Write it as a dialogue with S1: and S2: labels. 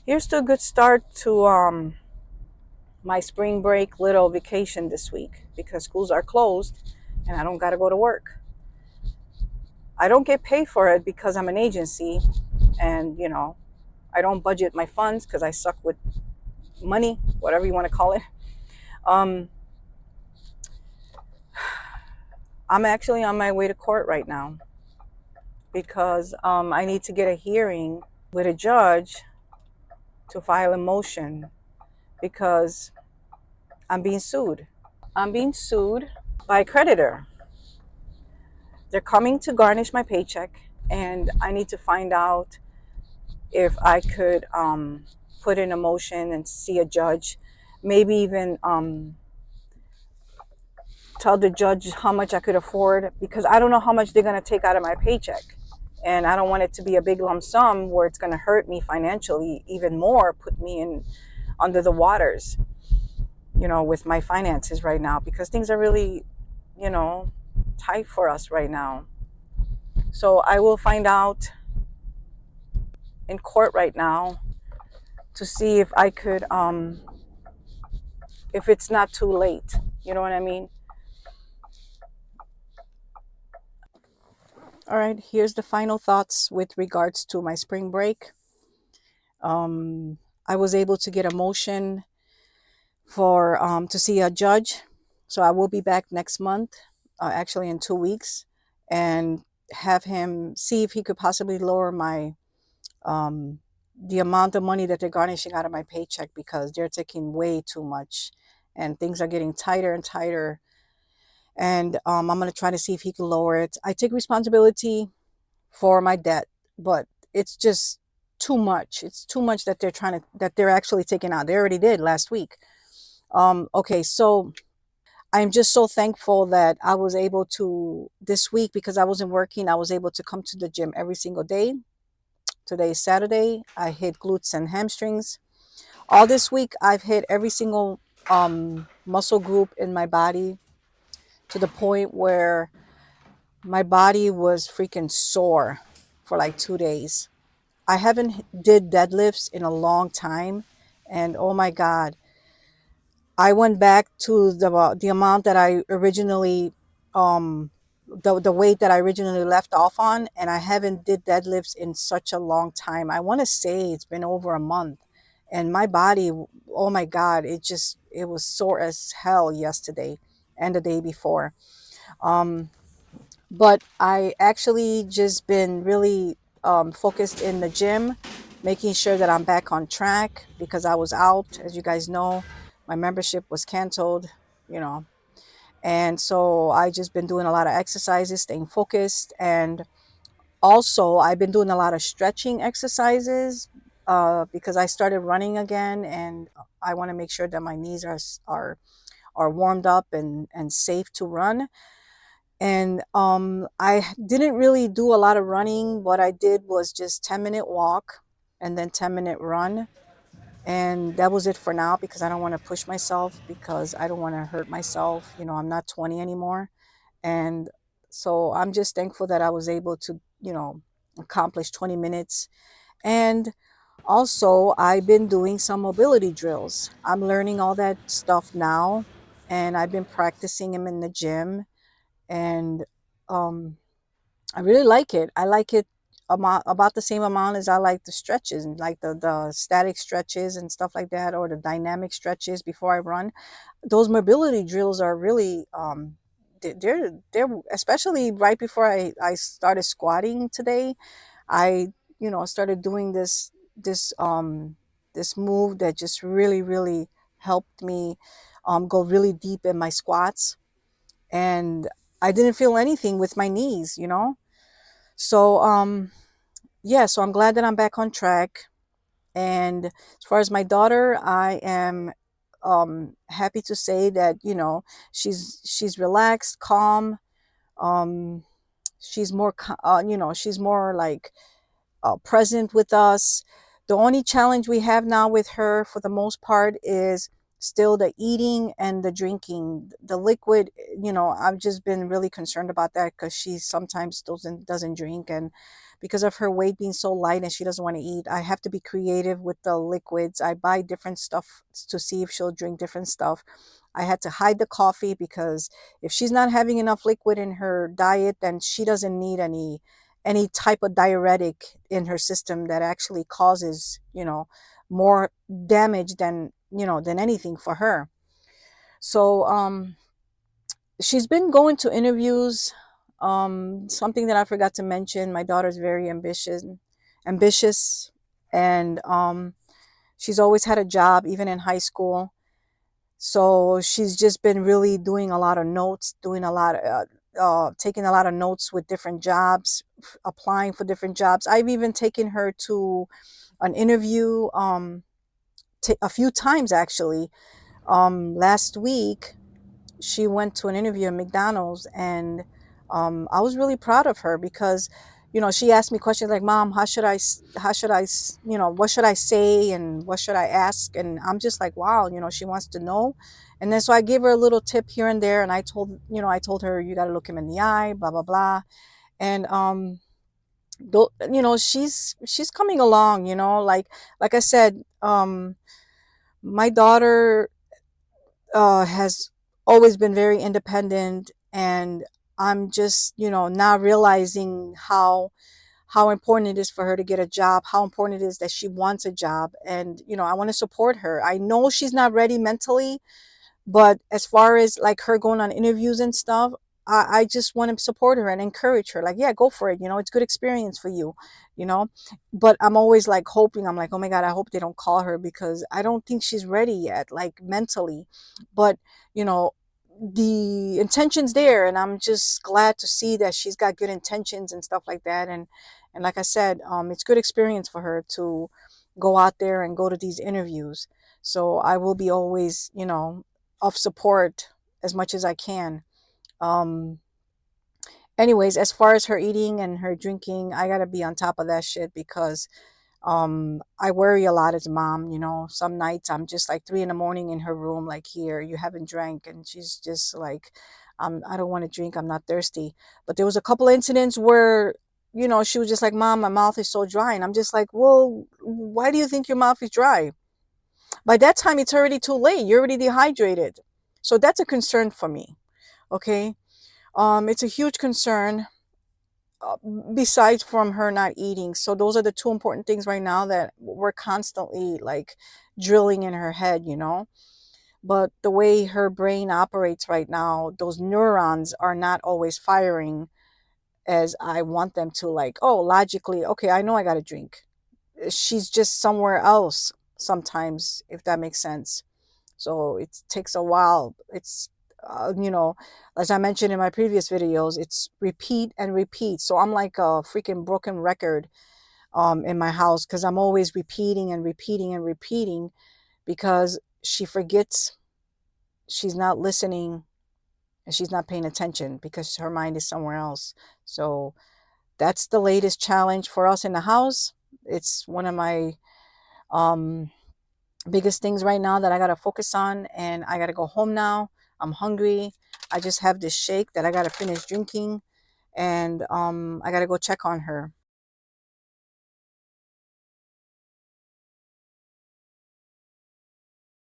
S1: Here's to a good start to my spring break little vacation this week because schools are closed and I don't got to go to work. I don't get paid for it because I'm an agency and, I don't budget my funds because I suck with money, whatever you want to call it. Um, I'm actually on my way to court right now because I need to get a hearing with a judge to file a motion because I'm being sued. I'm being sued by a creditor. They're coming to garnish my paycheck, and I need to find out if I could put in a motion and see a judge, maybe even tell the judge how much I could afford because I don't know how much they're going to take out of my paycheck. And I don't want it to be a big lump sum where it's going to hurt me financially even more, put me in under the waters, with my finances right now because things are really, you know, tight for us right now. So I will find out in court right now to see if I could, if it's not too late. You know what I mean? All right, here's the final thoughts with regards to my spring break. I was able to get a motion for to see a judge, so I will be back next month, actually in 2 weeks, and have him see if he could possibly lower my the amount of money that they're garnishing out of my paycheck because they're taking way too much, and things are getting tighter and tighter. And I'm gonna try to see if he can lower it. I take responsibility for my debt, but it's just too much. It's too much that they're actually taking out. They already did last week. Okay, so I'm just so thankful that I was able to this week because I wasn't working. I was able to come to the gym every single day. Today is Saturday. I hit glutes and hamstrings. All this week, I've hit every single muscle group in my body to the point where my body was freaking sore for like 2 days. I haven't did deadlifts in a long time, and oh my god, I went back to the amount that I originally the weight that I originally left off on, and I haven't did deadlifts in such a long time. I want to say it's been over a month, and my body, oh my god, it was sore as hell yesterday and the day before. Um, but I actually just been really focused in the gym, making sure that I'm back on track because I was out, as you guys know, my membership was canceled, you know, and so I just been doing a lot of exercises, staying focused, and also I've been doing a lot of stretching exercises because I started running again, and I want to make sure that my knees are warmed up and safe to run. And I didn't really do a lot of running. What I did was just 10-minute walk and then 10-minute run. And that was it for now because I don't want to push myself because I don't want to hurt myself. I'm not 20 anymore. And so I'm just thankful that I was able to, accomplish 20 minutes. And also, I've been doing some mobility drills. I'm learning all that stuff now. And I've been practicing them in the gym. And um, I really like it. I like it about the same amount as I like the stretches and like the static stretches and stuff like that, or the dynamic stretches before I run. Those mobility drills are really they're especially right before I started squatting today. I started doing this move that just really helped me go really deep in my squats, and I didn't feel anything with my knees. So yeah, so I'm glad that I'm back on track. And as far as my daughter, I am happy to say that she's relaxed, calm. Um she's more she's more like present with us. The only challenge we have now with her for the most part is still the eating and the drinking. The liquid, I've just been really concerned about that because she sometimes doesn't drink, and because of her weight being so light and she doesn't want to eat, I have to be creative with the liquids. I buy different stuff to see if she'll drink different stuff. I had to hide the coffee because if she's not having enough liquid in her diet, then she doesn't need any type of diuretic in her system that actually causes, more damage than anything for her. So she's been going to interviews. Something that I forgot to mention, my daughter's very ambitious, and she's always had a job even in high school. So she's just been really doing a lot of notes, taking a lot of notes with different jobs, applying for different jobs. I've even taken her to an interview a few times actually. Last week she went to an interview at McDonald's, and I was really proud of her because, she asked me questions like, "Mom, what should I say and what should I ask?" And I'm just like, wow, she wants to know. And then so I gave her a little tip here and there, and I told her, you got to look him in the eye, blah blah blah. And she's coming along, like I said, my daughter has always been very independent, and I'm just, now realizing how important it is for her to get a job, how important it is that she wants a job. And, I want to support her. I know she's not ready mentally, but as far as like her going on interviews and stuff, I just want to support her and encourage her. Like, yeah, go for it. It's good experience for you, you know. But I'm always like hoping, I'm like, oh my God, I hope they don't call her because I don't think she's ready yet, like mentally. But, you know, the intention's there, and I'm just glad to see that she's got good intentions and stuff like that. And like I said, it's good experience for her to go out there and go to these interviews. So I will be always, of support as much as I can. Um, Anyways, as far as her eating and her drinking, I gotta be on top of that shit because I worry a lot as a mom. Some nights I'm just like 3 in the morning in her room, like, here, you haven't drank, and she's just like, I don't want to drink, I'm not thirsty. But there was a couple incidents where, she was just like, Mom, my mouth is so dry, and I'm just like, well, why do you think your mouth is dry? By that time, it's already too late. You're already dehydrated. So that's a concern for me. Okay. It's a huge concern, uh, besides from her not eating. So those are the two important things right now that we're constantly like drilling in her head. But the way her brain operates right now, those neurons are not always firing as I want them to. Like, oh, logically, okay, I know I got to drink. She's just somewhere else sometimes, if that makes sense. So it takes a while. It's, as I mentioned in my previous videos, it's repeat and repeat. So I'm like a freaking broken record in my house because I'm always repeating and repeating and repeating because she forgets, she's not listening, and she's not paying attention because her mind is somewhere else. So that's the latest challenge for us in the house. It's one of my um biggest things right now that I got to focus on, and I got to go home now. I'm hungry. I just have this shake that I got to finish drinking, and I got to go check on her.